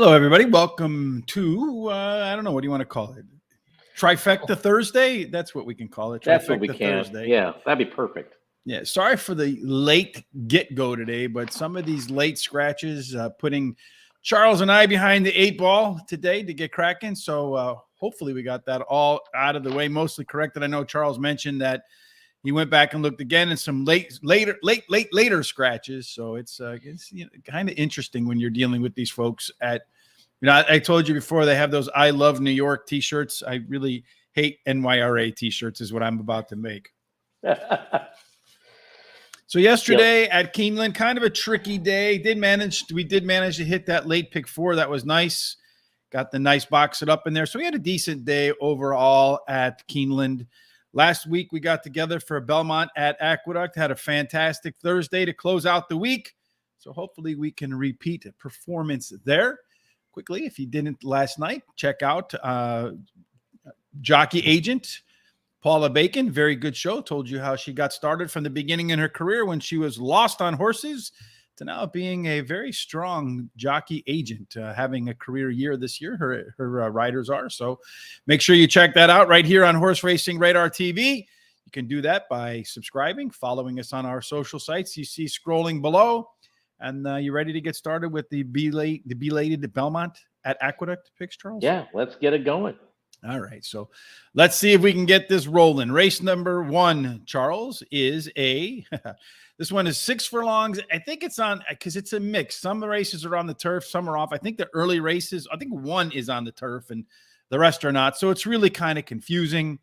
Hello, everybody. Welcome to, I don't know, what do you want to call it? Trifecta Thursday? That's what we can call it. That's what we Trifecta can. Thursday. Yeah, that'd be perfect. Yeah, sorry for the late get-go today, but some of these late scratches putting Charles and I behind the eight ball today to get cracking. So hopefully we got that all out of the way, mostly corrected. I know Charles mentioned that he went back and looked again and some later scratches. So it's kind of interesting when you're dealing with these folks at, I told you before, they have those I Love New York t-shirts. I really hate NYRA t-shirts is what I'm about to make. So yesterday at Keeneland, kind of a tricky day. We did manage to hit that late pick 4. That was nice. Got the nice box it up in there. So we had a decent day overall at Keeneland. Last week, we got together for Belmont at Aqueduct, had a fantastic Thursday to close out the week. So hopefully we can repeat performance there. Quickly, if you didn't last night, check out Jockey Agent, Paula Bacon. Very good show. Told you how she got started from the beginning in her career when she was lost on horses to now being a very strong jockey agent, having a career year this year. Her riders are. So make sure you check that out right here on Horse Racing Radar TV. You can do that by subscribing, following us on our social sites. You see scrolling below. And you ready to get started with the belated Belmont at Aqueduct picks, Charles? Yeah, let's get it going. All right, so let's see if we can get this rolling. Race number 1, Charles, is this one is 6 furlongs. I think it's on, because it's a mix. Some of the races are on the turf, some are off. I think the early races, I think one is on the turf and the rest are not. So it's really kind of confusing,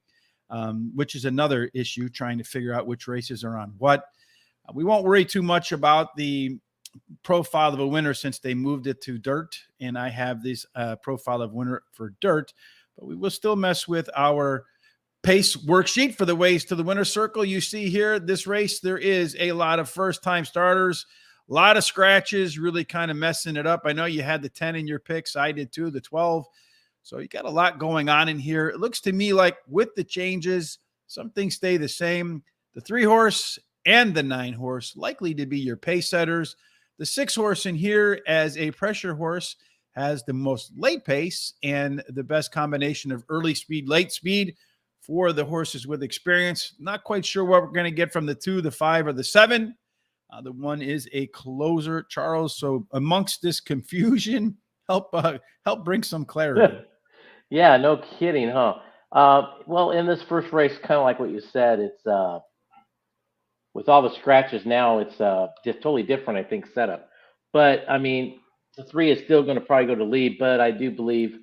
which is another issue, trying to figure out which races are on what. We won't worry too much about the profile of a winner since they moved it to dirt, and I have this profile of winner for dirt. But we will still mess with our pace worksheet for the ways to the winner's circle. You see here, this race, there is a lot of first-time starters, a lot of scratches, really kind of messing it up. I know you had the 10 in your picks. I did too, the 12. So you got a lot going on in here. It looks to me like with the changes, some things stay the same. The 3-horse and the 9-horse likely to be your pace setters. The 6-horse in here as a pressure horse has the most late pace and the best combination of early speed, late speed for the horses with experience. Not quite sure what we're going to get from the 2, the 5, or the 7. The 1 is a closer, Charles. So amongst this confusion, help bring some clarity. Yeah, no kidding, huh? Well, in this first race, kind of like what you said, it's with all the scratches now, it's just totally different, I think, setup. But I mean, the 3 is still going to probably go to lead, but I do believe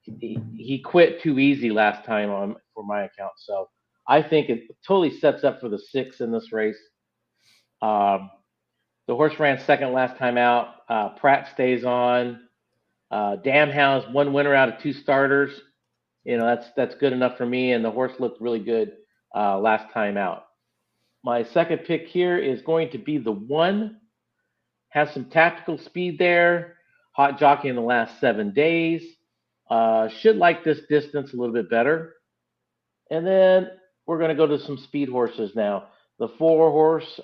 he quit too easy last time for my account. So I think it totally sets up for the 6 in this race. The horse ran second last time out. Pratt stays on. Dam House, 1 winner out of 2 starters. That's good enough for me. And the horse looked really good last time out. My second pick here is going to be the 1. Has some tactical speed there. Hot jockey in the last 7 days. Should like this distance a little bit better. And then we're going to go to some speed horses now. The 4-horse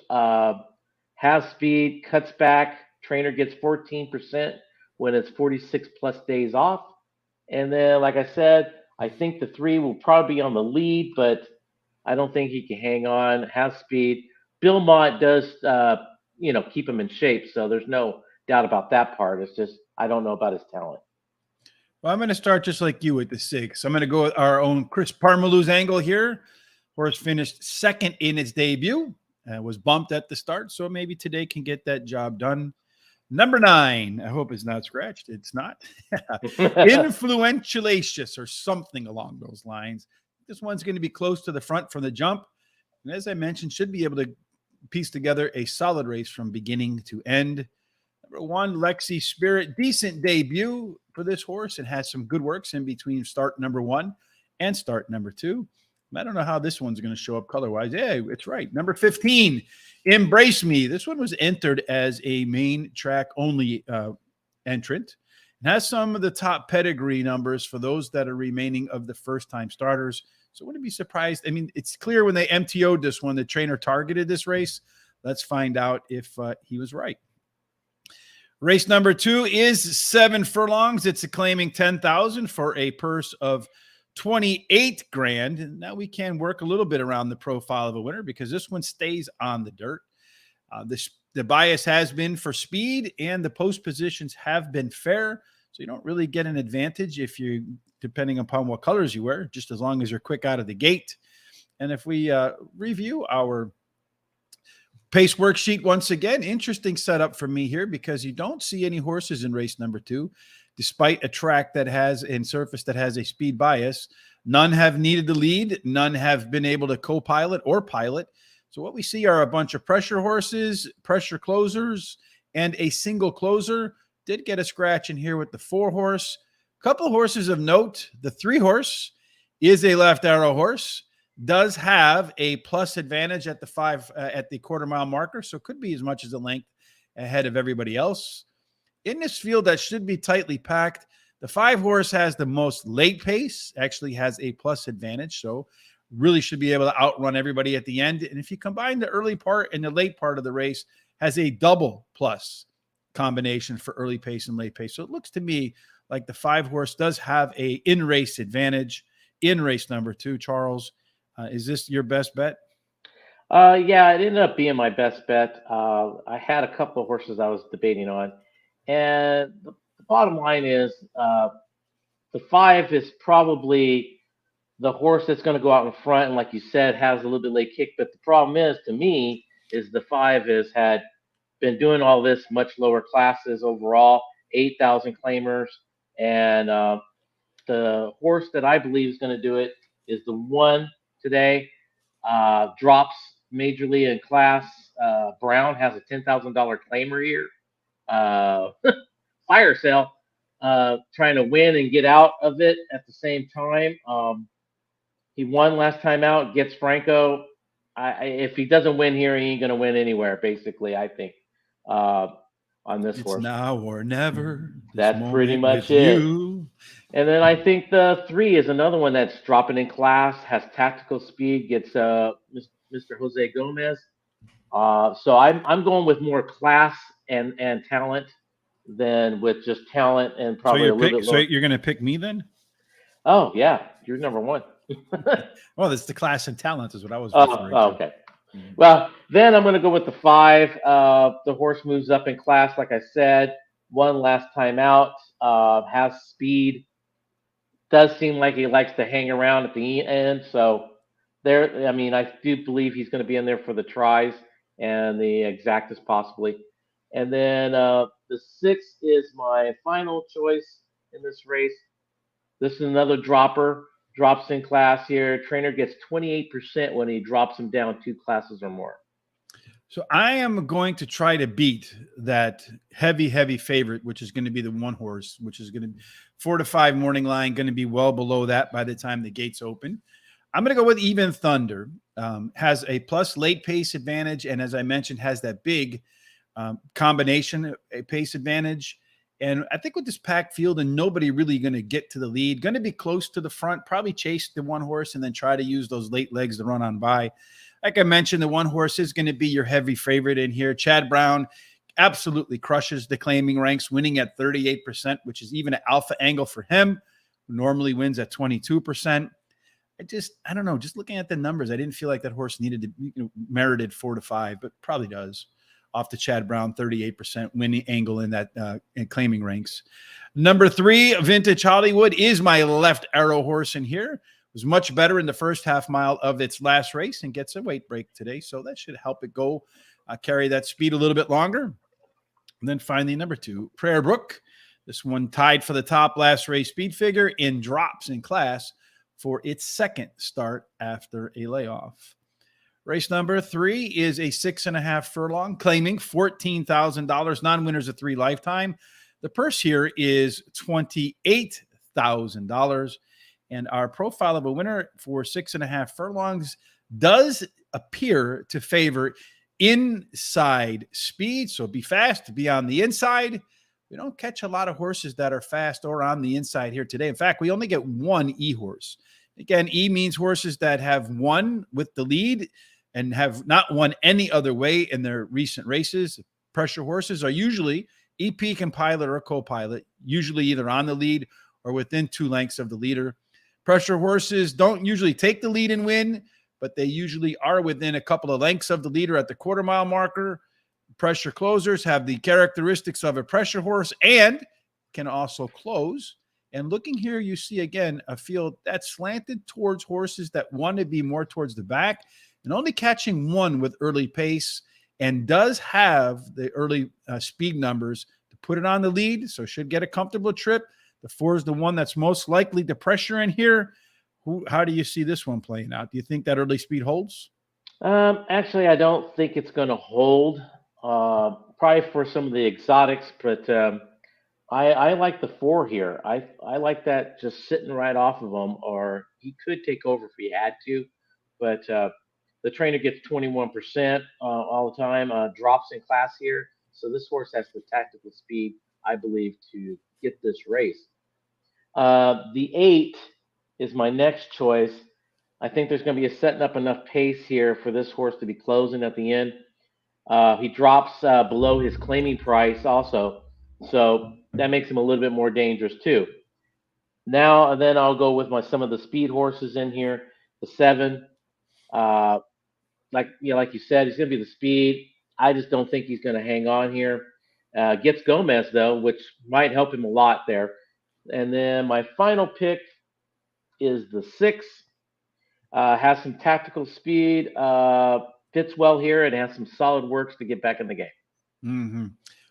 has speed, cuts back. Trainer gets 14% when it's 46 plus days off. And then, like I said, I think the 3 will probably be on the lead, but I don't think he can hang on. Has speed. Belmont does, keep him in shape. So there's no doubt about that part. It's just I don't know about his talent. Well, I'm going to start just like you with the 6. I'm going to go with our own Chris Parmalou's angle here. Horse finished second in its debut. Was bumped at the start, so maybe today can get that job done. Number 9. I hope it's not scratched. It's not. Influentialacious or something along those lines. This one's going to be close to the front from the jump. And as I mentioned, should be able to piece together a solid race from beginning to end. Number 1, Lexi Spirit. Decent debut for this horse. It has some good works in between start number 1 and start number 2. I don't know how this one's going to show up color-wise. Yeah, it's right. Number 15, Embrace Me. This one was entered as a main track only entrant. It has some of the top pedigree numbers for those that are remaining of the first-time starters. So I wouldn't be surprised. I mean, it's clear when they MTO'd this one, the trainer targeted this race. Let's find out if he was right. Race number 2 is 7 furlongs. It's claiming 10,000 for a purse of 28 grand. And now we can work a little bit around the profile of a winner because this one stays on the dirt. The bias has been for speed, and the post positions have been fair. So you don't really get an advantage if you, depending upon what colors you wear, just as long as you're quick out of the gate. And if we review our pace worksheet once again, interesting setup for me here because you don't see any horses in race number 2, despite a track that has and surface that has a speed bias. None have needed the lead. None have been able to co-pilot or pilot. So what we see are a bunch of pressure horses, pressure closers, and a single closer. Did get a scratch in here with the 4 horse. Couple horses of note. The 3 horse is a left arrow horse. Does have a plus advantage at the quarter mile marker, so could be as much as a length ahead of everybody else. In this field that should be tightly packed, the 5 horse has the most late pace, actually has a plus advantage, so really should be able to outrun everybody at the end. And if you combine the early part and the late part of the race, has a double plus combination for early pace and late pace. So it looks to me like the 5 horse does have a in-race advantage in race number 2. Charles, is this your best bet? Yeah, it ended up being my best bet. I had a couple of horses I was debating on, and the bottom line is the 5 is probably the horse that's going to go out in front, and like you said, has a little bit late kick. But the problem is, to me, is the 5 had been doing all this much lower classes overall, 8,000 claimers, and the horse that I believe is going to do it is the 1 today. Drops majorly in class. Brown has a $10,000 claimer here. Fire sale, trying to win and get out of it at the same time. He won last time out, gets Franco. If he doesn't win here, he ain't going to win anywhere, basically, I think, on this horse. It's now or never. That's pretty much it. And then I think the 3 is another one that's dropping in class, has tactical speed, gets Mr. Jose Gomez. So I'm going with more class and talent than with just talent and probably a little bit lower. So you're going to pick me then? Oh, yeah. You're number 1. Well, that's the class and talent is what I was referring to. Okay. Well, then I'm going to go with the 5. The horse moves up in class, like I said. Won last time out. Has speed. Does seem like he likes to hang around at the end. So there, I mean, I do believe he's going to be in there for the tries and the exactas possibly. And then the 6 is my final choice in this race. This is another dropper. Drops in class here. Trainer gets 28% when he drops him down 2 classes or more. So I am going to try to beat that heavy favorite, which is going to be the 1 horse, which is going to be 4 to 5 morning line, going to be well below that by the time the gates open. I'm going to go with Even Thunder. Has a plus late pace advantage, and as I mentioned, has that big combination pace advantage. And I think with this packed field and nobody really going to get to the lead, going to be close to the front, probably chase the 1 horse and then try to use those late legs to run on by. Like I mentioned, the 1 horse is going to be your heavy favorite in here. Chad Brown absolutely crushes the claiming ranks, winning at 38%, which is even an alpha angle for him, who normally wins at 22%. I don't know. Just looking at the numbers, I didn't feel like that horse needed to, merited 4 to 5, but probably does. Off the Chad Brown, 38% winning angle in that in claiming ranks. Number 3, Vintage Hollywood, is my left arrow horse in here. It was much better in the first half mile of its last race and gets a weight break today. So that should help it go carry that speed a little bit longer. And then finally, number 2, Prayer Brook. This one tied for the top last race speed figure in drops in class for its 2nd start after a layoff. Race number 3 is a 6.5 furlong, claiming $14,000. Non-winners of 3 lifetime. The purse here is $28,000. And our profile of a winner for 6.5 furlongs does appear to favor inside speed. So be fast, be on the inside. We don't catch a lot of horses that are fast or on the inside here today. In fact, we only get 1 E horse. Again, E means horses that have won with the lead and have not won any other way in their recent races. Pressure horses are usually EP can pilot or co-pilot, usually either on the lead or within 2 lengths of the leader. Pressure horses don't usually take the lead and win, but they usually are within a couple of lengths of the leader at the quarter-mile marker. Pressure closers have the characteristics of a pressure horse and can also close. And looking here, you see, again, a field that's slanted towards horses that want to be more towards the back, and only catching one with early pace, and does have the early speed numbers to put it on the lead, so should get a comfortable trip. The 4 is the one that's most likely to pressure in here. How do you see this one playing out? Do you think that early speed holds? Actually, I don't think it's going to hold. Probably for some of the exotics, but I like the 4 here. I like that just sitting right off of him, or he could take over if he had to. But the trainer gets 21% all the time, drops in class here. So this horse has the tactical speed, I believe, to get this race. The 8 is my next choice. I think there's going to be setting up enough pace here for this horse to be closing at the end. He drops below his claiming price also, so that makes him a little bit more dangerous too. Now and then I'll go with some of the speed horses in here. The 7, like you said, he's going to be the speed. I just don't think he's going to hang on here. Gets Gomez though, which might help him a lot there. And then my final pick is the 6. Has some tactical speed. Fits well here and has some solid works to get back in the game. Mm-hmm.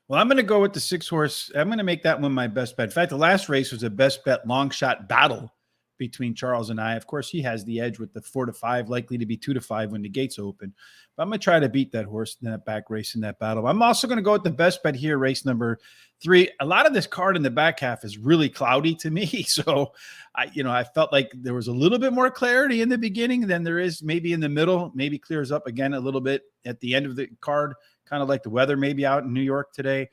Well, I'm going to go with the 6 horse. I'm going to make that one my best bet. In fact, the last race was a best bet long shot battle between Charles and I. Of course, he has the edge with the 4-5, likely to be 2-5 when the gates open. But I'm going to try to beat that horse in that back race in that battle. I'm also going to go with the best bet here, race number 3. A lot of this card in the back half is really cloudy to me. So I felt like there was a little bit more clarity in the beginning than there is maybe in the middle, maybe clears up again a little bit at the end of the card, kind of like the weather maybe out in New York today.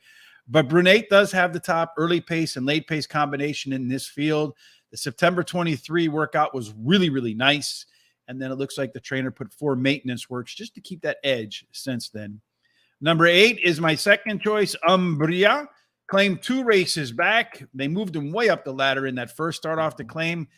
But Brunate does have the top early pace and late pace combination in this field. The September 23 workout was really, really nice. And then it looks like the trainer put 4 maintenance works just to keep that edge since then. Number 8 is my second choice, Umbria. Claimed 2 races back. They moved him way up the ladder in that first start off the claim.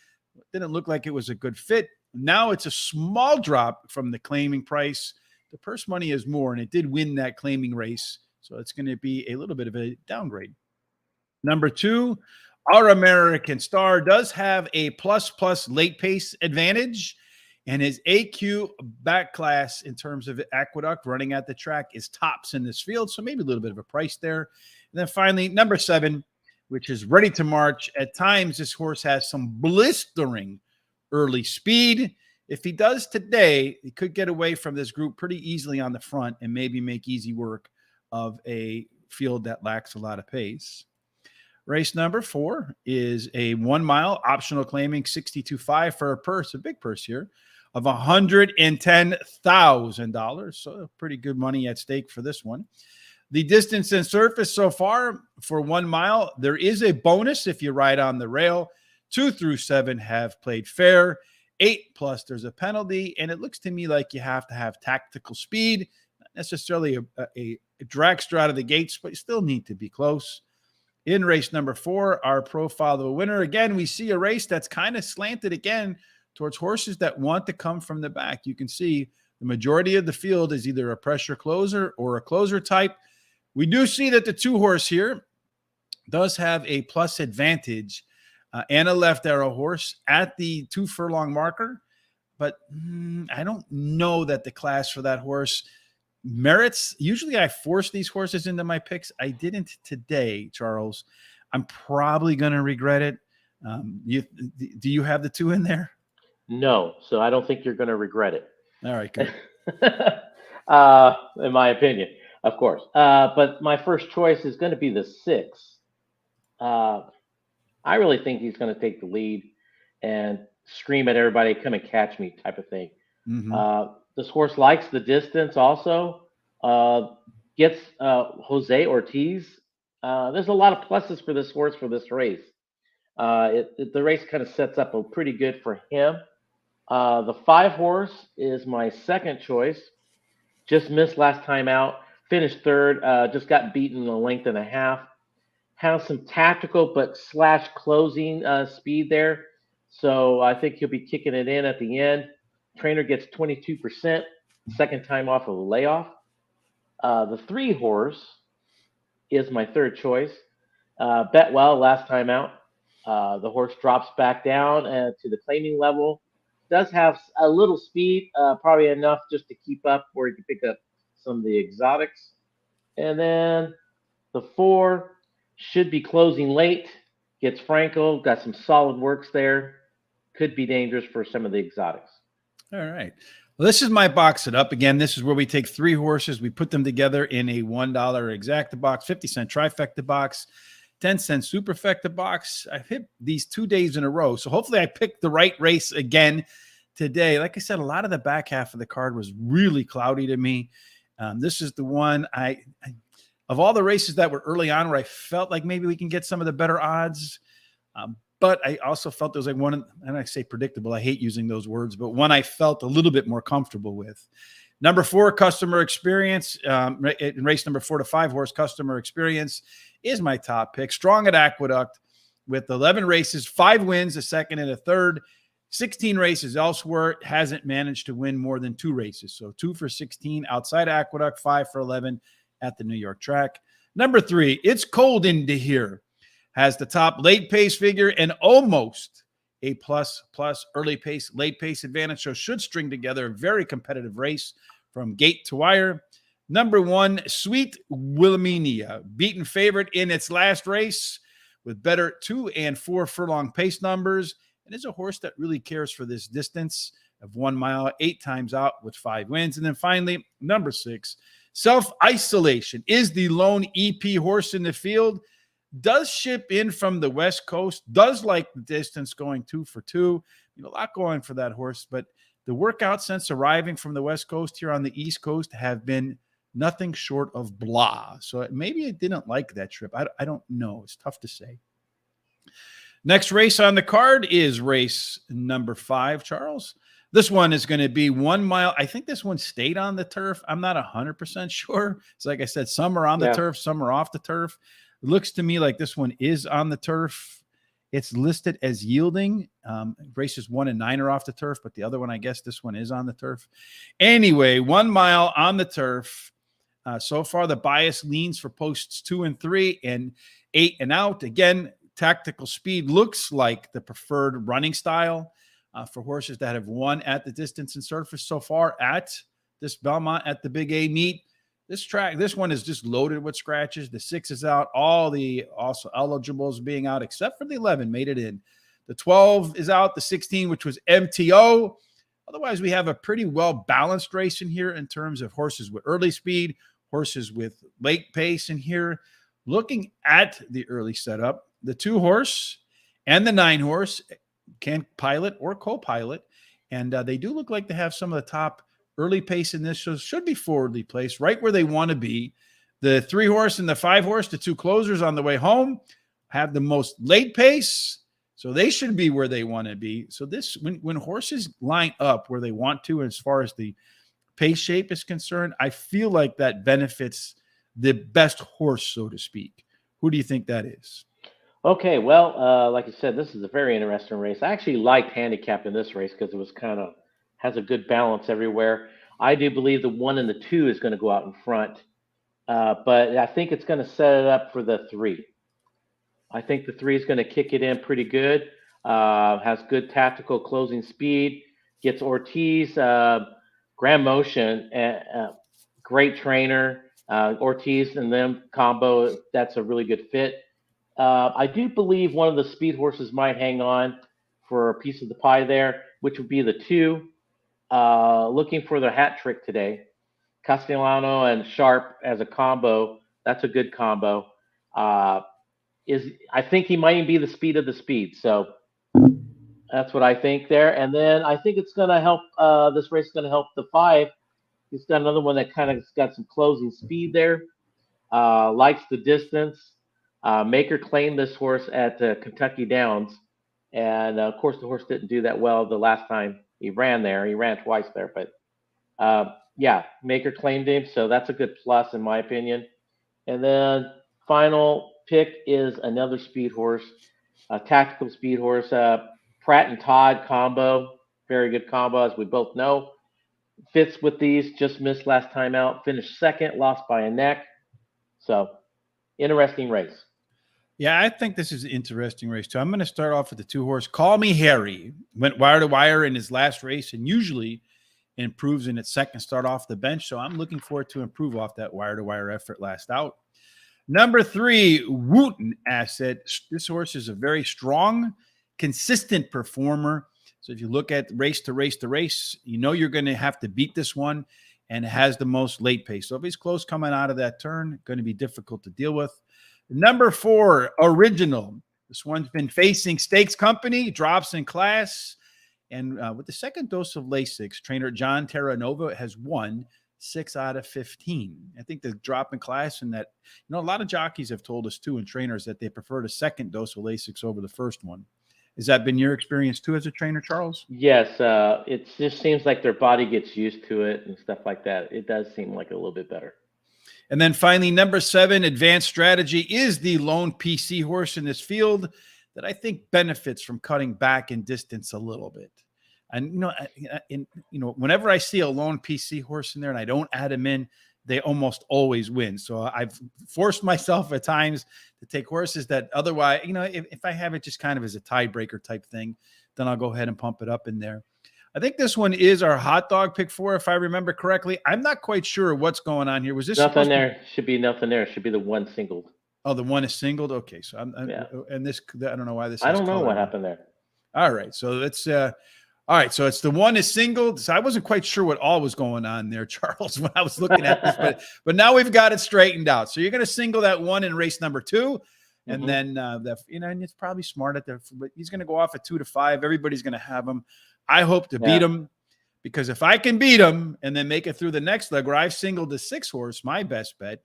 Didn't look like it was a good fit. Now it's a small drop from the claiming price. The purse money is more, and it did win that claiming race. So it's going to be a little bit of a downgrade. Number 2, Our American Star does have a plus late pace advantage, and his AQ back class in terms of Aqueduct running at the track is tops in this field. So maybe a little bit of a price there. And then finally, number 7, which is Ready to March. At times, this horse has some blistering early speed. If he does today, he could get away from this group pretty easily on the front and maybe make easy work of a field that lacks a lot of pace. Race number 4 is a 1 mile optional claiming 62.5 for a purse, a big purse here, of $110,000. So pretty good money at stake for this one. The distance and surface so far for 1 mile, there is a bonus if you ride on the rail. 2 through 7 have played fair. 8 plus there's a penalty, and it looks to me like you have to have tactical speed, not necessarily a dragster out of the gates, but you still need to be close. In race number 4, our profile of a winner. Again, we see a race that's kind of slanted again towards horses that want to come from the back. You can see the majority of the field is either a pressure closer or a closer type. We do see that the 2 horse here does have a plus advantage and a left arrow horse at the 2 furlong marker. But I don't know that the class for that horse merits. Usually I force these horses into my picks. I didn't today, Charles. I'm probably going to regret it. Do you have the 2 in there? No, so I don't think you're going to regret it. All right, good. In my opinion, of course. But my first choice is going to be the 6. I really think he's going to take the lead and scream at everybody, come and catch me type of thing. Mm-hmm. This horse likes the distance also. Gets Jose Ortiz. There's a lot of pluses for this horse for this race. The race kind of sets up a pretty good for him. The 5 horse is my second choice. Just missed last time out. Finished 3rd. Just got beaten a length and a half. has some tactical but slash closing speed there. So I think he'll be kicking it in at the end. Trainer gets 22%, second time off of a layoff. The 3 horse is my third choice. Bet well last time out. The horse drops back down to the claiming level. Does have a little speed, probably enough just to keep up where you can pick up some of the exotics. And then the 4 should be closing late. Gets Franco, got some solid works there. Could be dangerous for some of the exotics. All right. Well, this is my box it up. Again, this is where we take 3 horses. We put them together in a $1 exacta box, 50-cent trifecta box, 10-cent superfecta box. I've hit these 2 days in a row. So hopefully I picked the right race again today. Like I said, a lot of the back half of the card was really cloudy to me. This is the one of all the races that were early on where I felt like maybe we can get some of the better odds. But I also felt there was like one, and I say predictable, I hate using those words, but one I felt a little bit more comfortable with. Number 4, customer experience. In race number 4 to 5 horse, customer experience is my top pick. Strong at Aqueduct with 11 races, 5 wins, a second and a third, 16 races elsewhere. Hasn't managed to win more than 2 races. So 2 for 16 outside Aqueduct, 5 for 11 at the New York track. Number 3, it's cold into here. Has the top late pace figure and almost a plus early pace, late pace advantage. So should string together a very competitive race from gate to wire. Number 1, Sweet Wilhelmina, beaten favorite in its last race with better 2 and 4 furlong pace numbers. And is a horse that really cares for this distance of 1 mile, 8 times out with 5 wins. And then finally, number 6, Self-Isolation is the lone EP horse in the field. Does ship in from the West Coast, does like the distance, going 2 for 2. A lot going for that horse, but the workout since arriving from the West Coast here on the East Coast have been nothing short of blah. So maybe it didn't like that trip. I don't know. It's tough to say. Next race on the card is race number 5, Charles. This one is going to be 1 mile. I think this one stayed on the turf. I'm not 100% sure. It's like I said, some are on the turf, some are off the turf. It looks to me like this one is on the turf. It's listed as yielding. Races 1 and 9 are off the turf, but the other one, I guess this one is on the turf. Anyway, 1 mile on the turf. So far, the bias leans for posts 2 and 3 and 8 and out. Again, tactical speed looks like the preferred running style for horses that have won at the distance and surface so far at this Belmont at the Big A meet. This one is just loaded with scratches. The 6 is out. All the also eligibles being out, except for the 11 made it in. The 12 is out. The 16, which was MTO. Otherwise, we have a pretty well-balanced race in here in terms of horses with early speed, horses with late pace in here. Looking at the early setup, the 2 horse and the 9 horse can pilot or co-pilot, and they do look like they have some of the top early pace in this, so should be forwardly placed right where they want to be. The 3 horse and the 5 horse, the 2 closers on the way home, have the most late pace, so they should be where they want to be. So this, when horses line up where they want to, as far as the pace shape is concerned, I feel like that benefits the best horse, so to speak. Who do you think that is? Okay, well, like I said, this is a very interesting race. I actually liked handicapping this race because it was has a good balance everywhere. I do believe the 1 and the 2 is going to go out in front, but I think it's going to set it up for the 3. I think the 3 is going to kick it in pretty good. Has good tactical closing speed. Gets Ortiz, Grand Motion, great trainer. Ortiz and them combo, that's a really good fit. I do believe one of the speed horses might hang on for a piece of the pie there, which would be the 2. Looking for their hat trick today. Castellano and Sharp as a combo. That's a good combo. I think he might even be the speed of the speed. So that's what I think there. And then I think it's going to help. This race is going to help the 5. He's got another one that kind of got some closing speed there. Likes the distance. Maker claimed this horse at Kentucky Downs. And of course, the horse didn't do that well the last time he ran there. He ran twice there, but Maker claimed him, so that's a good plus in my opinion. And then final pick is another speed horse, a tactical speed horse, Pratt and Todd combo. Very good combo, as we both know. Fits with these, just missed last time out. Finished second, lost by a neck. So, interesting race. Yeah, I think this is an interesting race too. I'm going to start off with the 2-horse. Call Me Harry. Went wire to wire in his last race and usually improves in its second start off the bench. So I'm looking forward to improve off that wire to wire effort last out. Number 3, Wooten Asset. This horse is a very strong, consistent performer. So if you look at race to race to race, you know you're going to have to beat this one, and it has the most late pace. So if he's close coming out of that turn, going to be difficult to deal with. Number 4, Original. This one's been facing Stakes Company, drops in class. And with the second dose of Lasix, trainer John Terranova has won 6 out of 15. I think the drop in class and that, a lot of jockeys have told us too, and trainers, that they prefer the second dose of Lasix over the first one. Has that been your experience too as a trainer, Charles? Yes, it just seems like their body gets used to it and stuff like that. It does seem like a little bit better. And then finally, number 7, Advanced Strategy, is the lone PC horse in this field that I think benefits from cutting back in distance a little bit. And, whenever I see a lone PC horse in there and I don't add him in, they almost always win. So I've forced myself at times to take horses that otherwise, if I have it just kind of as a tiebreaker type thing, then I'll go ahead and pump it up in there. I think this one is our hot dog pick 4, if I remember correctly. I'm not quite sure what's going on here. Was this nothing there? Should be nothing there. It should be the one singled. Oh, the one is singled. Okay, so yeah. And this, I don't know why this. I don't know what happened there. All right, so let's. All right, so it's the one is singled. So I wasn't quite sure what all was going on there, Charles, when I was looking at this, but now we've got it straightened out. So you're going to single that one in race number 2. And then, and it's probably smart at the, but he's going to go off at 2 to 5. Everybody's going to have him. I hope to beat him, because if I can beat him and then make it through the next leg where I've singled the 6 horse, my best bet,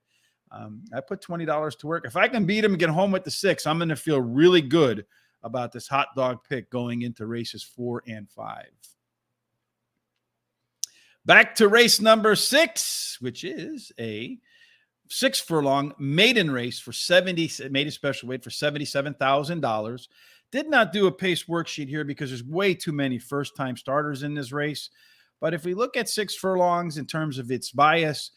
I put $20 to work. If I can beat him and get home with the 6, I'm going to feel really good about this hot dog pick going into races 4 and 5. Back to race number 6, which is a 6 furlong maiden race for maiden special weight for $77,000. Did not do a pace worksheet here because there's way too many first-time starters in this race. But if we look at 6 furlongs in terms of its bias,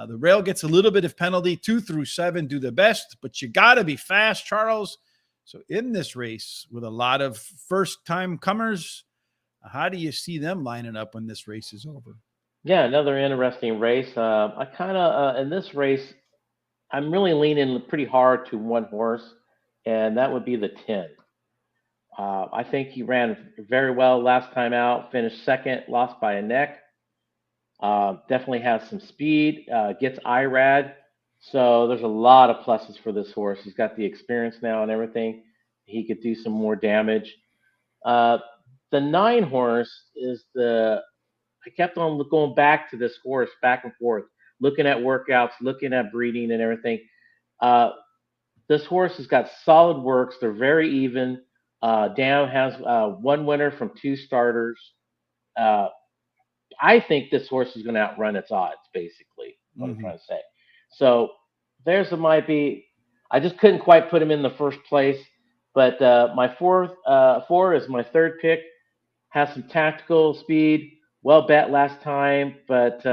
the rail gets a little bit of penalty. 2 through 7 do the best, but you got to be fast, Charles. So in this race with a lot of first-time comers, how do you see them lining up when this race is over? Yeah, another interesting race. I kind of, in this race, I'm really leaning pretty hard to one horse, and that would be the 10. I think he ran very well last time out, finished second, lost by a neck. Definitely has some speed, gets IRAD. So there's a lot of pluses for this horse. He's got the experience now and everything. He could do some more damage. The 9 horse is I kept on going back to this horse, back and forth, looking at workouts, looking at breeding and everything. This horse has got solid works. They're very even. Dan has 1 winner from 2 starters. I think this horse is going to outrun its odds, basically, what I'm trying to say. So there's might be. I just couldn't quite put him in the first place. But my 4 is my 3rd pick. Has some tactical speed. Well bet last time, but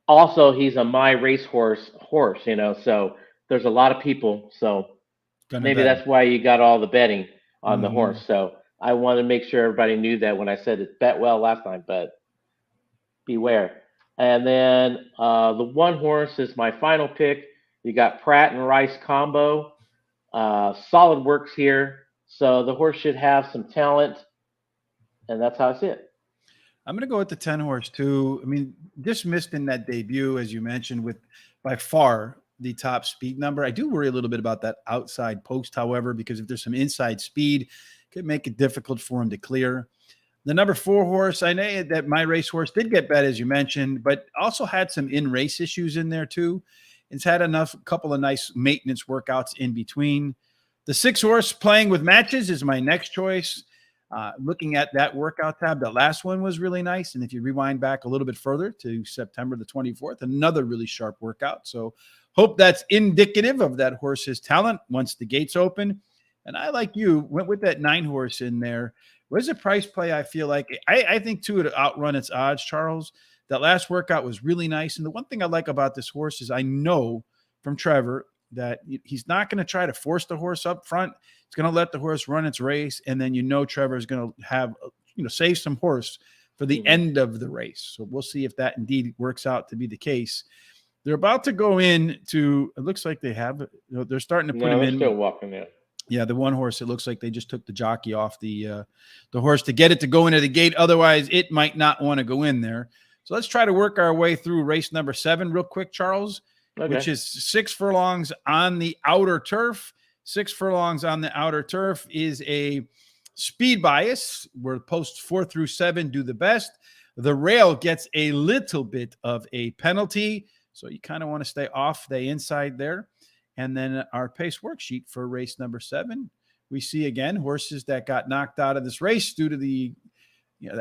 also he's a my racehorse horse, so there's a lot of people. So maybe that's why you got all the betting on the horse. So I want to make sure everybody knew that when I said it bet well last time, but beware. And then the 1 horse is my final pick. You got Pratt and Rice combo. Solid works here. So the horse should have some talent, and that's how I see it. I'm going to go with the 10 horse too. I mean, just missed in that debut, as you mentioned, with by far the top speed number. I do worry a little bit about that outside post, however, because if there's some inside speed, it could make it difficult for him to clear. The number 4 horse, I know that my racehorse did get bet, as you mentioned, but also had some in-race issues in there too. It's had a couple of nice maintenance workouts in between. The 6 horse Playing with Matches is my next choice. Looking at that workout tab, the last one was really nice. And if you rewind back a little bit further to September the 24th, another really sharp workout. So hope that's indicative of that horse's talent once the gates open. And I, like you, went with that 9 horse in there. Where's a price play? I feel like I think too, to outrun its odds, Charles. That last workout was really nice. And the one thing I like about this horse is I know from Trevor that he's not going to try to force the horse up front. He's going to let the horse run its race. And then, Trevor is going to have, save some horse for the end of the race. So we'll see if that indeed works out to be the case. They're about to go into, it looks like they have, they're starting to put him in. Still walking in. Yeah, the one horse, it looks like they just took the jockey off the horse to get it to go into the gate. Otherwise, it might not want to go in there. So let's try to work our way through race number 7 real quick, Charles, which is 6 furlongs on the outer turf. 6 furlongs on the outer turf is a speed bias where posts 4 through 7 do the best. The rail gets a little bit of a penalty. So you kind of want to stay off the inside there. And then our pace worksheet for race number 7, we see again horses that got knocked out of this race due to the,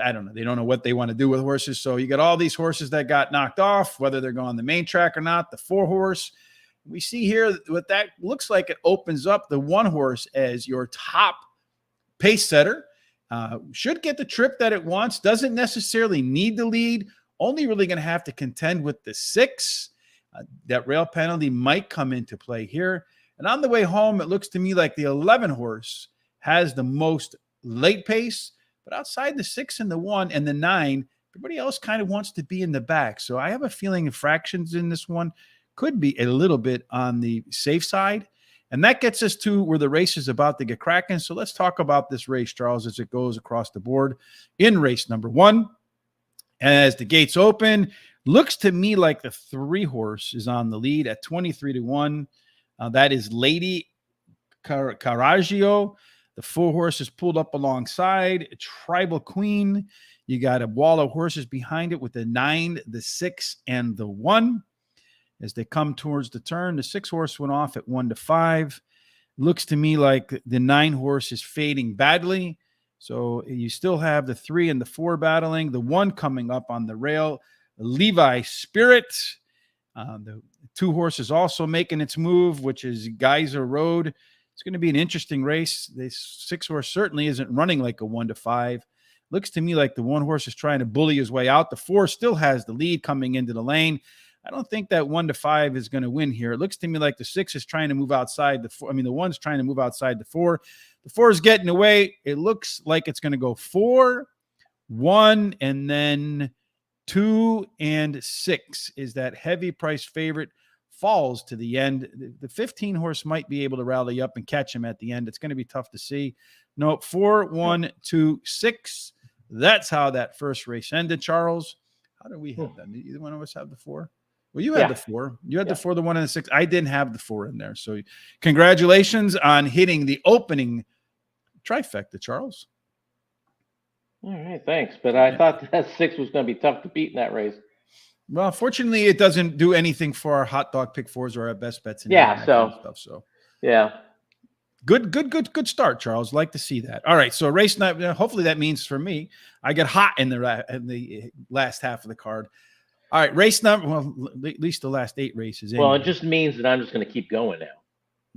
I don't know. They don't know what they want to do with horses. So you got all these horses that got knocked off, whether they're going the main track or not, the 4 horse. We see here what that looks like. It opens up the 1 horse as your top pace setter. Should get the trip that it wants. Doesn't necessarily need the lead. Only really going to have to contend with the 6. That rail penalty might come into play here. And on the way home, it looks to me like the 11 horse has the most late pace. But outside the 6 and the 1 and the 9, everybody else kind of wants to be in the back. So I have a feeling fractions in this one could be a little bit on the safe side. And that gets us to where the race is about to get cracking. So let's talk about this race, Charles, as it goes across the board in race number 1. As the gates open, looks to me like the 3 horse is on the lead at 23-1. That is Lady Caraggio. The 4 horse is pulled up alongside Tribal Queen. You got a wall of horses behind it with the 9, the 6, and the 1. As they come towards the turn, the 6 horse went off at 1-5. Looks to me like the 9 horse is fading badly. So you still have the 3 and the 4 battling. The 1 coming up on the rail, Levi Spirit. The 2 horses also making its move, which is Geyser Road. It's going to be an interesting race. This 6 horse certainly isn't running like a 1-5. Looks to me like the 1 horse is trying to bully his way out. The 4 still has the lead coming into the lane. I don't think that 1-5 is going to win here. It looks to me like the 6 is trying to move outside the 4. I mean, the 1's trying to move outside the 4. The 4 is getting away. It looks like it's going to go 4, 1, and then 2 and 6 is that heavy price favorite falls to the end. The 15 horse might be able to rally up and catch him at the end. It's going to be tough to see. No, 4, 1, 2, 6. That's how that first race ended, Charles. How do we have that? Either one of us have the 4? Well, you had the 4. You had the 4, the 1, and the 6. I didn't have the 4 in there. So congratulations on hitting the opening trifecta, Charles. All right, thanks. But I thought that 6 was going to be tough to beat in that race. Well, fortunately, it doesn't do anything for our hot dog pick 4s or our best bets. And yeah, so kind of stuff. So yeah. Good start, Charles. Like to see that. All right, so race night. Hopefully that means for me, I get hot in the last half of the card. All right, race number. Well, at least the last 8 races. Well, it just means that I'm just going to keep going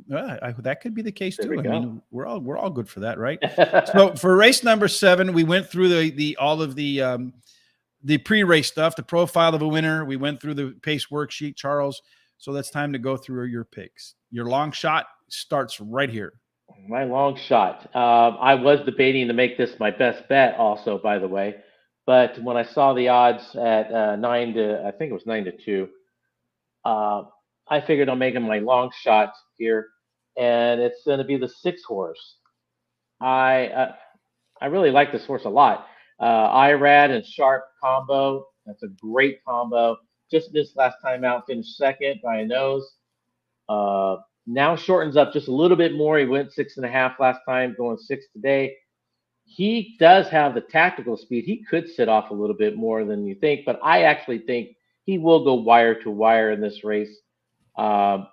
now. That could be the case too. I mean, we're all good for that, right? now. So for race number 7, we went through all of the pre-race stuff, the profile of a winner. We went through the pace worksheet, Charles. So that's time to go through your picks. Your long shot starts right here. My long shot. I was debating to make this my best bet also, by the way. But when I saw the odds at 9-2, I figured I'll make him my long shot here. And it's going to be the 6 horse. I really like this horse a lot. Irad and Sharp combo. That's a great combo. Just missed last time out, finished second by a nose. Now shortens up just a little bit more. He went 6.5 last time, going 6 today. He does have the tactical speed. He could sit off a little bit more than you think, but I actually think he will go wire to wire in this race with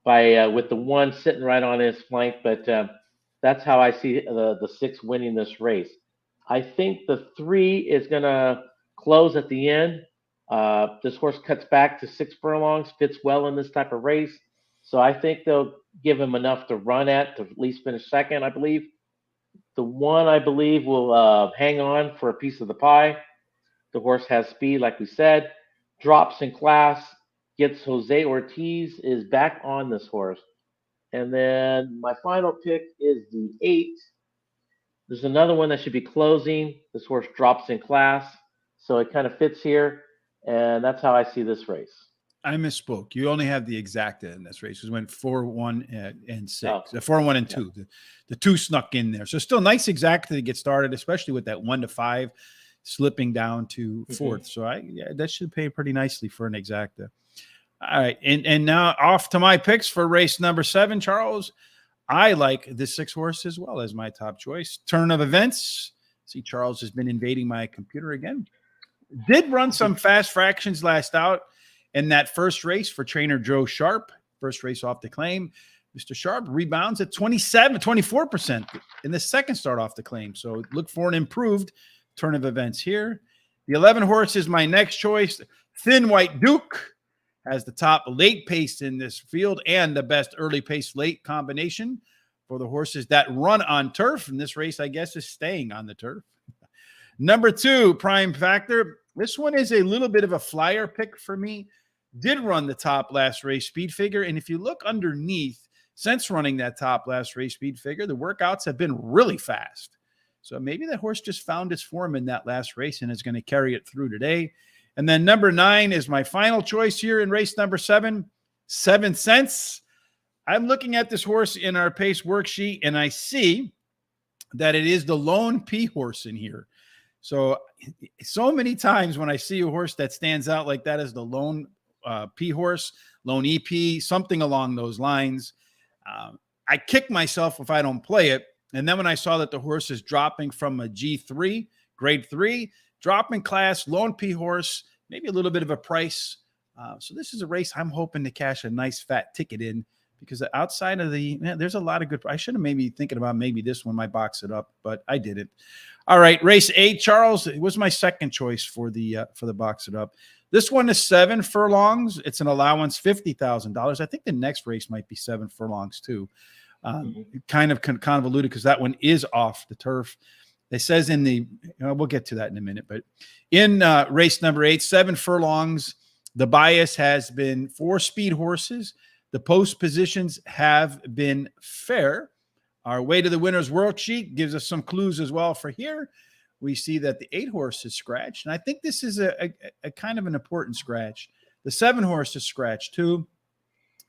the 1 sitting right on his flank. But that's how I see the 6 winning this race. I think the 3 is going to close at the end. This horse cuts back to 6 furlongs, fits well in this type of race. So I think they'll give him enough to run at least finish second, I believe. The 1, I believe, will hang on for a piece of the pie. The horse has speed, like we said, drops in class, gets Jose Ortiz, is back on this horse. And then my final pick is the 8. There's another one that should be closing. This horse drops in class, so it kind of fits here, and that's how I see this race. I misspoke. You only have the exacta in this race. It went 4-1 and 6. Oh, 4-1 and 2. The 2 snuck in there. So still nice exacta to get started, especially with that 1 to 5 slipping down to 4th. So that should pay pretty nicely for an exacta. All right. And now off to my picks for race number 7, Charles. I like the 6 horse as well as my top choice. Turn of events. See, Charles has been invading my computer again. Did run some fast fractions last out in that first race for trainer Joe Sharp. First race off the claim. Mr. Sharp rebounds at 24% in the second start off the claim. So look for an improved turn of events here. The 11 horse is my next choice. Thin White Duke has the top late pace in this field and the best early pace late combination for the horses that run on turf. And this race, I guess, is staying on the turf. Number 2, Prime Factor. This one is a little bit of a flyer pick for me. Did run the top last race speed figure. And if you look underneath, since running that top last race speed figure, the workouts have been really fast. So maybe the horse just found its form in that last race and is going to carry it through today. And then number 9 is my final choice here in race number 7, 7 Cents. I'm looking at this horse in our pace worksheet, and I see that it is the lone P horse in here. So many times when I see a horse that stands out like that as the lone P horse, lone EP, something along those lines, I kick myself if I don't play it. And then when I saw that the horse is dropping from a G3, grade 3, dropping class, lone P horse, maybe a little bit of a price. So this is a race I'm hoping to cash a nice fat ticket in, because outside of there's a lot of good. I should have maybe thinking about maybe this one might box it up, but I didn't. All right, race 8, Charles. It was my second choice for the box it up. This one is 7 furlongs. It's an allowance $50,000. I think the next race might be 7 furlongs too. Kind of convoluted because that one is off the turf. It says in the, we'll get to that in a minute, but in race number 8, 7 furlongs, the bias has been 4 speed horses. The post positions have been fair. Our way to the winner's worksheet gives us some clues as well for here. We see that the 8 horse is scratched, and I think this is a kind of an important scratch. The 7 horse is scratched too,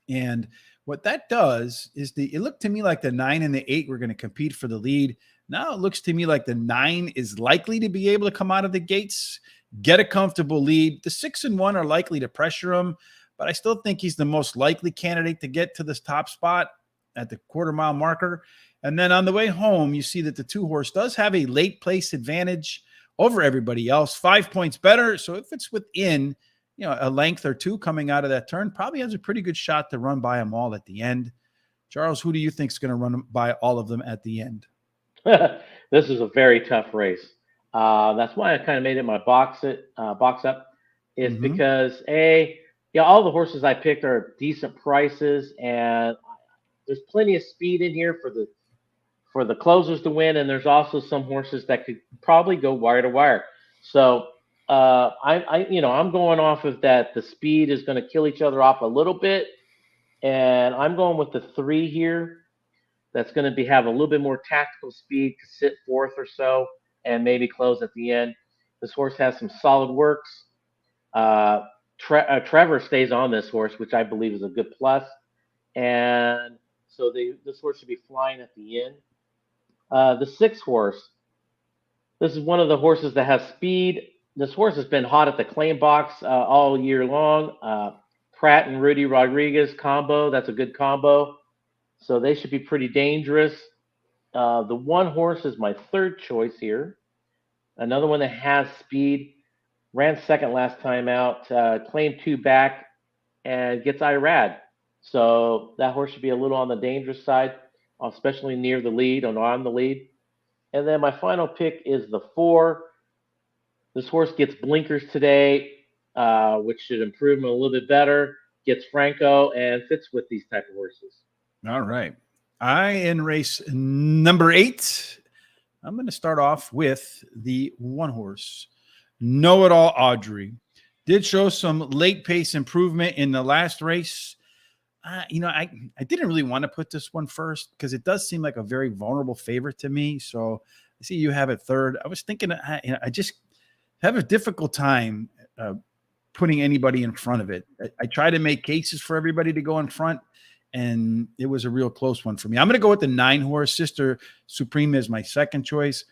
and what that does is it looked to me like the 9 and the 8 were going to compete for the lead. Now it looks to me like the 9 is likely to be able to come out of the gates, get a comfortable lead. The 6 and 1 are likely to pressure him, but I still think he's the most likely candidate to get to this top spot at the quarter-mile marker. And then on the way home, you see that the 2 horse does have a late place advantage over everybody else, 5 points better. So if it's within, a length or 2 coming out of that turn, probably has a pretty good shot to run by them all at the end. Charles, who do you think is going to run by all of them at the end? This is a very tough race. That's why I kind of made it my box up. Is because all the horses I picked are decent prices, and there's plenty of speed in here for the closers to win, and there's also some horses that could probably go wire to wire. So I'm going off of that. The speed is going to kill each other off a little bit, and I'm going with the 3 here. That's going to have a little bit more tactical speed to sit 4th or so, and maybe close at the end. This horse has some solid works. Trevor stays on this horse, which I believe is a good plus, and so this horse should be flying at the end. The 6 horse. This is one of the horses that has speed. This horse has been hot at the claim box all year long. Pratt and Rudy Rodriguez combo. That's a good combo. So they should be pretty dangerous. The 1 horse is my 3rd choice here. Another one that has speed. Ran second last time out. Claimed 2 back and gets Irad. So that horse should be a little on the dangerous side, especially near the lead or on the lead. And then my final pick is the 4. This horse gets blinkers today, which should improve him a little bit better. Gets Franco and fits with these type of horses. All right. In race number 8, I'm going to start off with the 1 horse. Know It All Audrey. Did show some late pace improvement in the last race. I didn't really want to put this one first because it does seem like a very vulnerable favorite to me. So I see you have it third. I was thinking, I just have a difficult time putting anybody in front of it. I try to make cases for everybody to go in front, and it was a real close one for me. I'm going to go with the 9 horse. Sister Supreme is my second choice.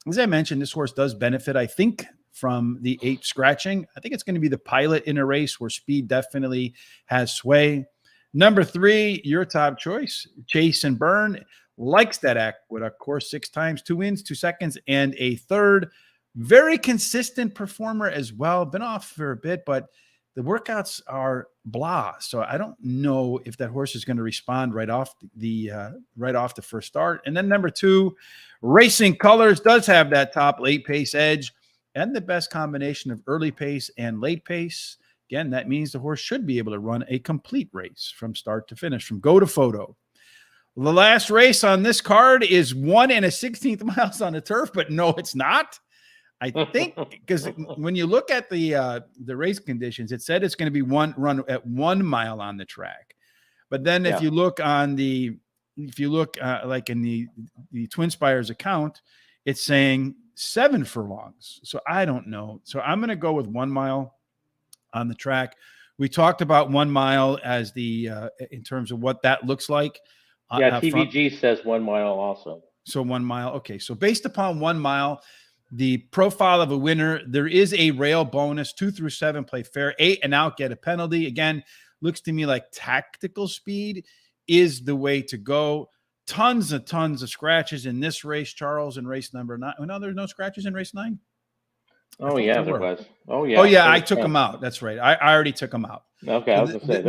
As I mentioned, this horse does benefit, I think, from the 8 scratching. I think it's going to be the pilot in a race where speed definitely has sway. Number 3, your top choice, Chase and Burn, likes that act with a course 6 times, 2 wins, 2 seconds, and a third. Very consistent performer as well. Been off for a bit, but the workouts are blah. So I don't know if that horse is going to respond right off the first start. And then number 2, Racing Colors does have that top late pace edge and the best combination of early pace and late pace. Again, that means the horse should be able to run a complete race from start to finish, from go to photo. The last race on this card is 1 1/16 miles on the turf, but no, it's not. I think because when you look at the race conditions, it said it's going to be run at 1 mile on the track. But then if you look like in the Twin Spires account, it's saying 7 furlongs. So I don't know. So I'm going to go with 1 mile on the track. We talked about 1 mile as the in terms of what that looks like. TVG says 1 mile also. So 1 mile. Okay. So based upon 1 mile, the profile of a winner, there is a rail bonus. 2 through 7 play fair. 8 and out, get a penalty. Again, looks to me like tactical speed is the way to go. Tons of scratches in this race, Charles, in race number 9. Oh, no, there's no scratches in race 9? Oh, yeah, there was. Oh, yeah, I took them out. That's right. I already took them out. Okay, I was going to say,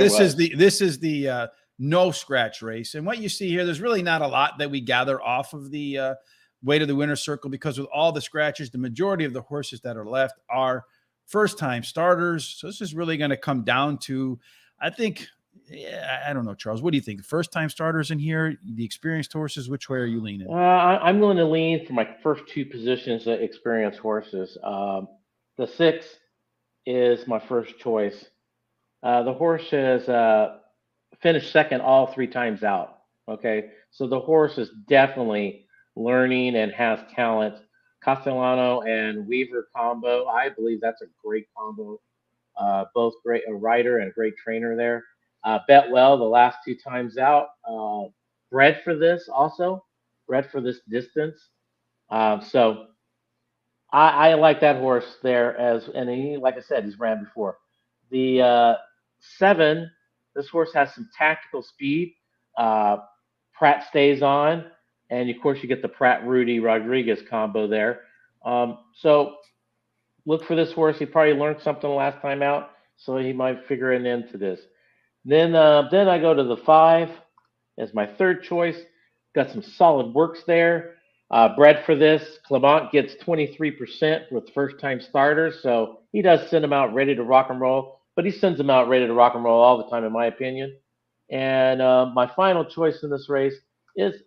this is the no scratch race. And what you see here, there's really not a lot that we gather off of the way to the winner's circle, because with all the scratches, the majority of the horses that are left are first-time starters. So this is really going to come down to, I think, I don't know, Charles. What do you think? First-time starters in here, the experienced horses, which way are you leaning? I'm going to lean for my first 2 positions at experienced horses. The 6 is my first choice. The horse has finished second all 3 times out. Okay, so the horse is definitely learning and has talent. Castellano and Weaver combo, I believe that's a great combo. Both great, a rider and a great trainer there. Bet well the last 2 times out. Bred for this distance. So I like that horse there and he, like I said, he's ran before. The 7, this horse has some tactical speed. Pratt stays on. And of course, you get the Pratt-Rudy Rodriguez combo there. So look for this horse. He probably learned something last time out, so he might figure an end to this. Then I go to the 5 as my third choice. Got some solid works there. Bred for this. Clement gets 23% with first-time starters, so he does send them out ready to rock and roll. But he sends them out ready to rock and roll all the time, in my opinion. And my final choice in this race is,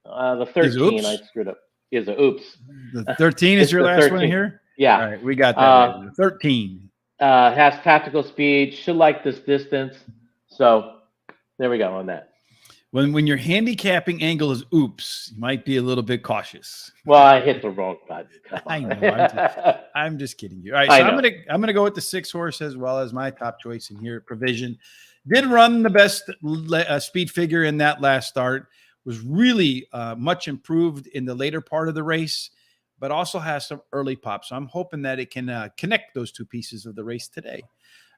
the 13, I screwed up. Is a oops. The 13 is your last 13. One here? Yeah. All right, we got that. 13. Has tactical speed. Should like this distance. So there we go on that. When your handicapping angle is oops, you might be a little bit cautious. Well, I hit the wrong button. I know. I'm just kidding you. All right, so I'm gonna go with the 6 horse as well as my top choice in here. Provision did run the best speed figure in that last start. Was really much improved in the later part of the race, but also has some early pop. So I'm hoping that it can connect those 2 pieces of the race today.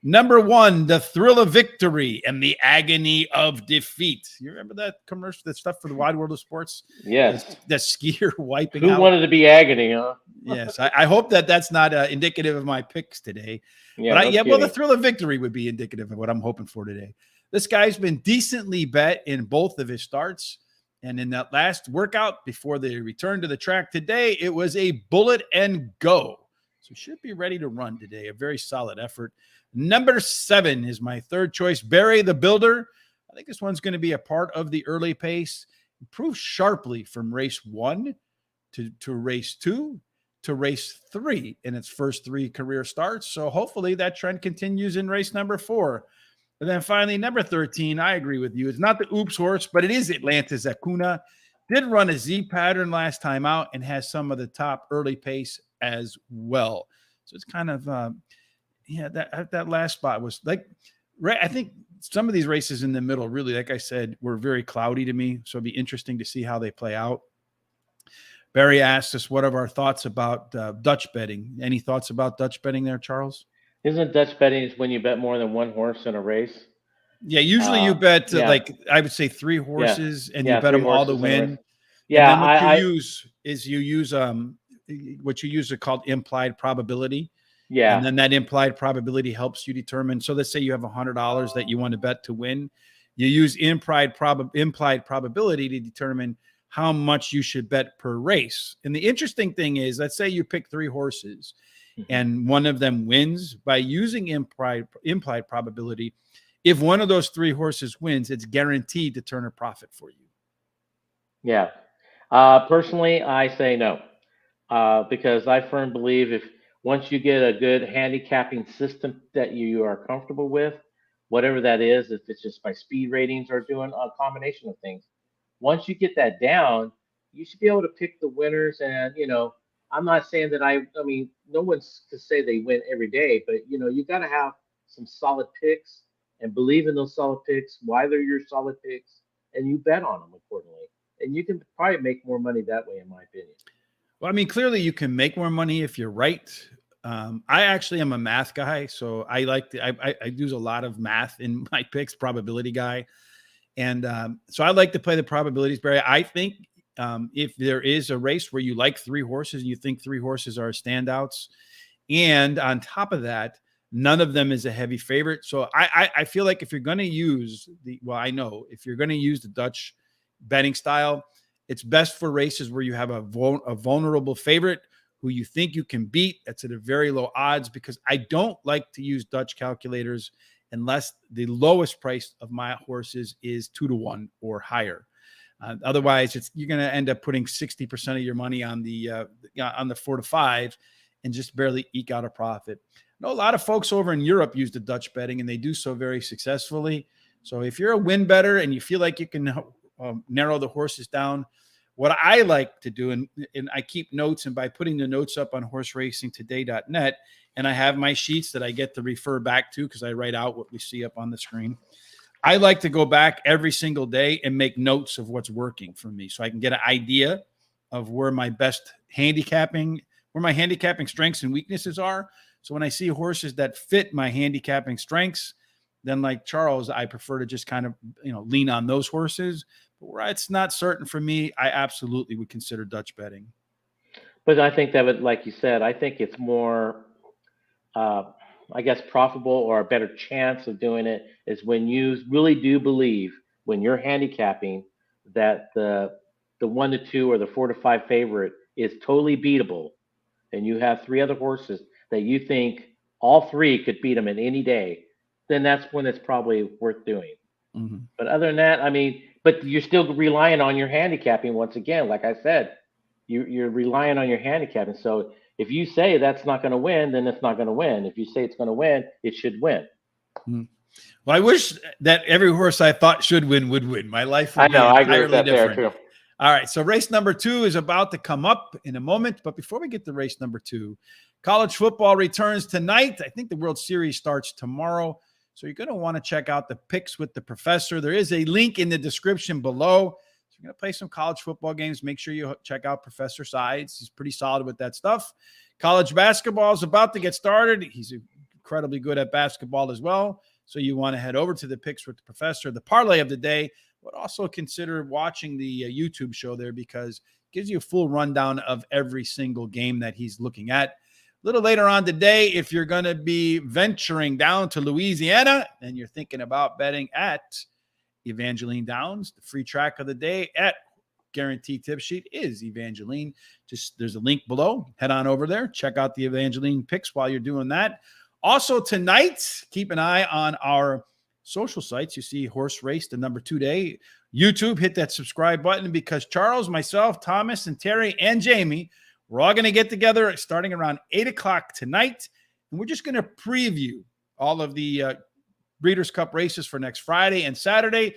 Number 1, the thrill of victory and the agony of defeat. You remember that commercial, that stuff for the Wide World of Sports? Yes. That skier wiping out. Who wanted to be agony, huh? Yes. I hope that's not indicative of my picks today. Yeah, well, the thrill of victory would be indicative of what I'm hoping for today. This guy's been decently bet in both of his starts. And in that last workout before they return to the track today, it was a bullet and go. So should be ready to run today. A very solid effort. Number 7 is my third choice, Barry the Builder. I think this one's going to be a part of the early pace. Improved sharply from race 1 to race 2 to race 3 in its first 3 career starts. So hopefully that trend continues in race number 4. And then finally, number 13, I agree with you. It's not the Oops horse, but it is Atlantis Acuna. Did run a Z pattern last time out and has some of the top early pace as well. So it's kind of, that last spot was like, right. I think some of these races in the middle, really, like I said, were very cloudy to me. So it'd be interesting to see how they play out. Barry asked us, what are our thoughts about Dutch betting? Any thoughts about Dutch betting there, Charles? Isn't Dutch betting is when you bet more than one horse in a race? Yeah, usually you bet Yeah. like I would say 3 horses, and you bet 3 them all to horses in a race. win. Yeah, And then what you use what you use are called implied probability. yeah, And then that implied probability helps you determine. So let's say you have $100 that you want to bet to win. You use implied probability to determine how much you should bet per race. And the interesting thing is, let's say you pick 3 horses and one of them wins. By using implied probability, if one of those 3 horses wins, it's guaranteed to turn a profit for you. yeah. Personally, I say no, because I firmly believe if once you get a good handicapping system that you are comfortable with, whatever that is, if it's just by speed ratings or doing a combination of things, once you get that down, you should be able to pick the winners. And I'm not saying that I mean, no one's to say they win every day, but you got to have some solid picks and believe in those solid picks, why they're your solid picks, and you bet on them accordingly. And you can probably make more money that way, in my opinion. Well, I mean, clearly you can make more money if you're right. I actually am a math guy, so I like to, I use a lot of math in my picks, probability guy. And so I like to play the probabilities, Barry. I think if there is a race where you like 3 horses and you think 3 horses are standouts, and on top of that, none of them is a heavy favorite. So I feel like if you're going to use I know if you're going to use the Dutch betting style, it's best for races where you have a vulnerable favorite who you think you can beat. That's at a very low odds, because I don't like to use Dutch calculators unless the lowest price of my horses is 2-1 or higher. Otherwise, you're going to end up putting 60% of your money on the 4-5 and just barely eke out a profit. I know a lot of folks over in Europe use the Dutch betting, and they do so very successfully. So if you're a win better and you feel like you can narrow the horses down, what I like to do, and I keep notes, and by putting the notes up on horseracingtoday.net, and I have my sheets that I get to refer back to because I write out what we see up on the screen. I like to go back every single day and make notes of what's working for me so I can get an idea of where my handicapping strengths and weaknesses are. So when I see horses that fit my handicapping strengths, then like Charles, I prefer to just kind of, lean on those horses. But where it's not certain for me, I absolutely would consider Dutch betting. But I think that would, like you said, I think it's more, I guess, profitable or a better chance of doing it is when you really do believe, when you're handicapping, that the 1-2 or the 4-5 favorite is totally beatable, and you have 3 other horses that you think all 3 could beat them in any day, then that's when it's probably worth doing. Mm-hmm. But other than that, I mean, but you're still relying on your handicapping once again. Like I said, you're relying on your handicapping. So if you say that's not going to win, then it's not going to win. If you say it's going to win, it should win. Mm-hmm. Well, I wish that every horse I thought should win would win. My life would be I agree with entirely that different. there too. All right, so race number 2 is about to come up in a moment. But before we get to race number 2, college football returns tonight. I think the World Series starts tomorrow. So you're going to want to check out the Picks with the Professor. There is a link in the description below. So you're going to play some college football games. Make sure you check out Professor Sides. He's pretty solid with that stuff. College basketball is about to get started. He's incredibly good at basketball as well. So you want to head over to the Picks with the Professor. The parlay of the day, but also consider watching the YouTube show there, because it gives you a full rundown of every single game that he's looking at. A little later on today, if you're going to be venturing down to Louisiana and you're thinking about betting at Evangeline Downs. The free track of the day at Guaranteed Tip Sheet is Evangeline. Just there's a link below. Head on over there. Check out the Evangeline picks while you're doing that. Also tonight, keep an eye on our social sites. You see horse race, the number 2 day. YouTube, hit that subscribe button because Charles, myself, Thomas, and Terry, and Jamie, we're all going to get together starting around 8 o'clock tonight. And we're just going to preview all of the Breeders' Cup races for next Friday and Saturday.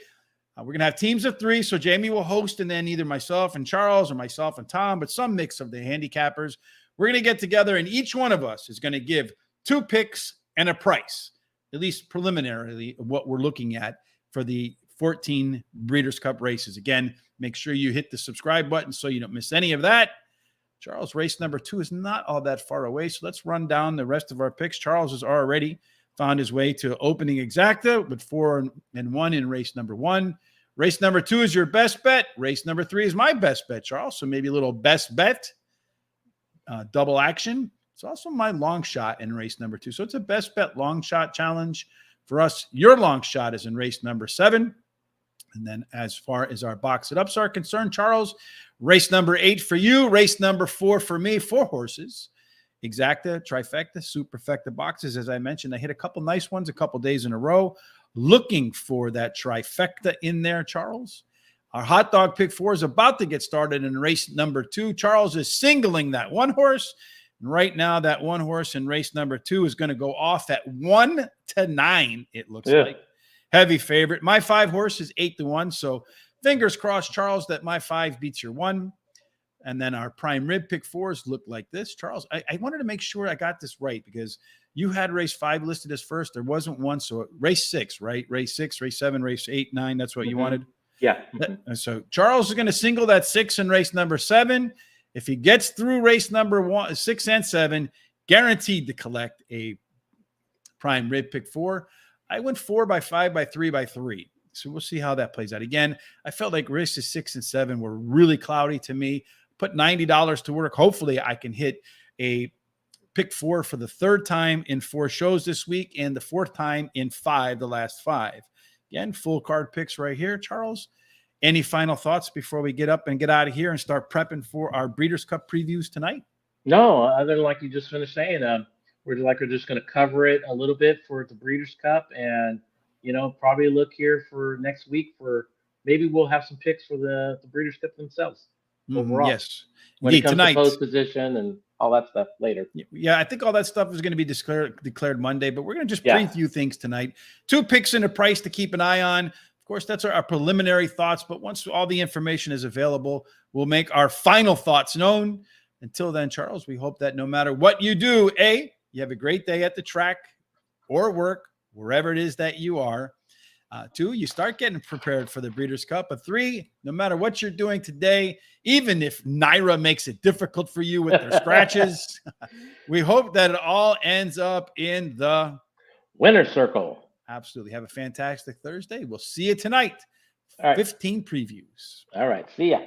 We're going to have teams of 3. So Jamie will host, and then either myself and Charles or myself and Tom, but some mix of the handicappers. We're going to get together, and each one of us is going to give 2 picks and a price, at least preliminarily, of what we're looking at for the 14 Breeders' Cup races. Again, make sure you hit the subscribe button so you don't miss any of that. Charles, race number 2 is not all that far away, so let's run down the rest of our picks. Charles has already found his way to opening exacta with 4-1 in race number 1. Race number 2 is your best bet. Race number 3 is my best bet, Charles. So maybe a little best bet, double action. It's also my long shot in race number 2. So it's a best bet long shot challenge for us. Your long shot is in race number 7. And then as far as our box it ups are concerned, Charles, race number 8 for you, race number 4 for me, 4 horses. Exacta, trifecta, superfecta boxes. As I mentioned, I hit a couple nice ones a couple days in a row. Looking for that trifecta in there, Charles. Our hot dog pick 4 is about to get started in race number 2. Charles is singling that 1 horse. And right now, that 1 horse in race number 2 is going to go off at 1-9, it looks like. Heavy favorite. My 5 horse is 8-1. So fingers crossed, Charles, that my 5 beats your 1. And then our prime rib pick 4s look like this. Charles, I wanted to make sure I got this right because you had race 5 listed as first. There wasn't one. So race 6, right? Race 6, race 7, race 8, 9. That's what you wanted? Yeah. So Charles is going to single that 6 in race number 7. If he gets through race number 6 and 7, guaranteed to collect a prime rib pick 4. I went 4 by 5 by 3 by 3. So we'll see how that plays out. Again, I felt like races 6 and 7 were really cloudy to me. Put $90 to work. Hopefully I can hit a pick 4 for the 3rd time in 4 shows this week and the 4th time in 5, the last 5. Again, full card picks right here. Charles, any final thoughts before we get up and get out of here and start prepping for our Breeders' Cup previews tonight? No, other than like you just finished saying, we're just going to cover it a little bit for the Breeders' Cup, and probably look here for next week for maybe we'll have some picks for the Breeders' Cup themselves overall. Yes, when it comes to post position and all that stuff later. Yeah, I think all that stuff is going to be declared Monday, but we're going to just preview things tonight. 2 picks and a price to keep an eye on. Of course, that's our preliminary thoughts, but once all the information is available, we'll make our final thoughts known. Until then, Charles, we hope that no matter what you do, A, you have a great day at the track or work, wherever it is that you are. 2, you start getting prepared for the Breeders' Cup. But 3, no matter what you're doing today, even if Naira makes it difficult for you with their scratches, we hope that it all ends up in the winner's circle. Absolutely. Have a fantastic Thursday. We'll see you tonight. All right. 15 previews. All right. See ya.